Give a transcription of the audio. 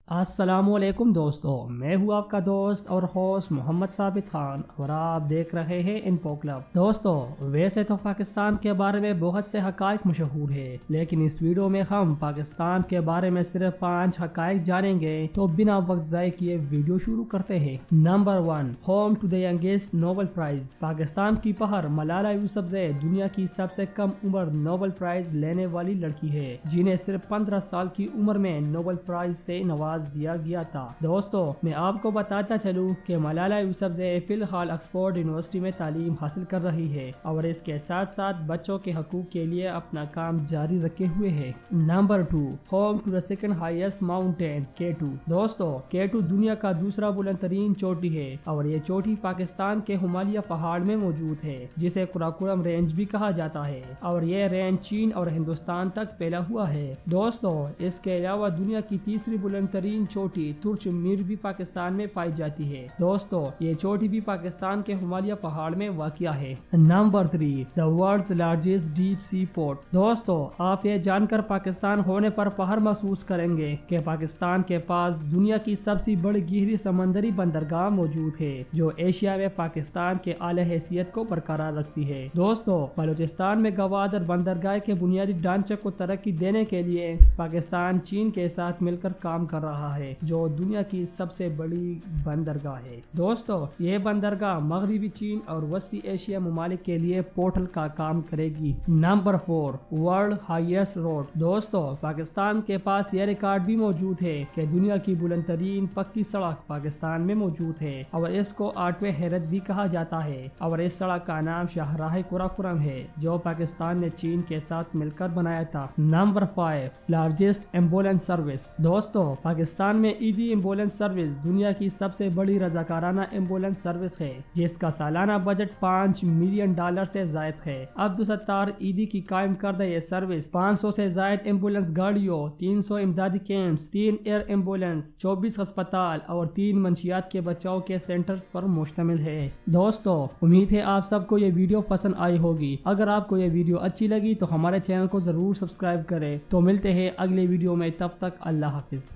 السلام علیکم دوستو، میں ہوں آپ کا دوست اور ہوسٹ محمد ثابت خان اور آپ دیکھ رہے ہیں انفو کلب۔ دوستو، ویسے تو پاکستان کے بارے میں بہت سے حقائق مشہور ہیں، لیکن اس ویڈیو میں ہم پاکستان کے بارے میں صرف 5 حقائق جانیں گے۔ تو بنا وقت ضائع کیے ویڈیو شروع کرتے ہیں۔ Number 1، home to the youngest Nobel prize. Pakistan کی پہر ملالہ یوسفزئی دنیا کی سب سے کم عمر نوبل پرائز لینے والی لڑکی ہے، جنہیں صرف 15 سال کی عمر میں نوبل پرائز سے نواز دیا گیا تھا۔ دوستو، میں آپ کو بتاتا چلوں کہ ملالہ یوسفزئی فی الحال آکسفورڈ یونیورسٹی میں تعلیم حاصل کر رہی ہے اور اس کے ساتھ ساتھ بچوں کے حقوق کے لیے اپنا کام جاری رکھے ہوئے ہے۔ Number 2، home to the second highest mountain K2۔ دوستو، K2 دنیا کا دوسرا بلند ترین چوٹی ہے اور یہ چوٹی پاکستان کے ہمالیہ پہاڑ میں موجود ہے، جسے قراقرم رینج بھی کہا جاتا ہے، اور یہ رینج چین اور ہندوستان تک پھیلا ہوا ہے۔ دوستو، اس کے علاوہ دنیا کی تیسری بلند ترین چوٹی ترچ میر بھی پاکستان میں پائی جاتی ہے۔ دوستو، یہ چوٹی بھی پاکستان کے ہمالیہ پہاڑ میں واقع ہے۔ Number 3، the world's largest deep sea port. دوستو، آپ یہ جان کر پاکستان ہونے پر فخر محسوس کریں گے کہ پاکستان کے پاس دنیا کی سب سے بڑی گہری سمندری بندرگاہ موجود ہے، جو ایشیا میں پاکستان کے اعلی حیثیت کو برقرار رکھتی ہے۔ دوستو، بلوچستان میں گوادر بندرگاہ کے بنیادی ڈھانچے کو ترقی دینے کے لیے پاکستان چین کے ساتھ مل کر کام کر رہا ہے، جو دنیا کی سب سے بڑی بندرگاہ ہے۔ دوستو، یہ بندرگاہ مغربی چین اور وسطی ایشیا ممالک کے لیے پورٹل کا کام کرے گی۔ Number 4، world highest road. دوستو، پاکستان کے پاس یہ ریکارڈ بھی موجود ہے کہ دنیا کی بلند ترین پکی سڑک پاکستان میں موجود ہے اور اس کو 8ویں حیرت بھی کہا جاتا ہے، اور اس سڑک کا نام شاہراہ قراقرم ہے، جو پاکستان نے چین کے ساتھ مل کر بنایا تھا۔ Number 5، largest ambulance service. دوستو، پاکستان میں ایدی ایمبولینس سروس دنیا کی سب سے بڑی رضاکارانہ ایمبولینس سروس ہے، جس کا سالانہ بجٹ $5 ملین سے زائد ہے۔ عبدالستار ایدی کی قائم کردہ یہ سروس 500 سے زائد ایمبولینس گاڑیوں، 300 امدادی کیمپس، 3 ایئر ایمبولینس، 24 ہسپتال اور 3 منشیات کے بچاؤ کے سینٹرز پر مشتمل ہے۔ دوستو، امید ہے آپ سب کو یہ ویڈیو پسند آئی ہوگی۔ اگر آپ کو یہ ویڈیو اچھی لگی تو ہمارے چینل کو ضرور سبسکرائب کریں۔ تو ملتے ہیں اگلے ویڈیو میں، تب تک اللہ حافظ۔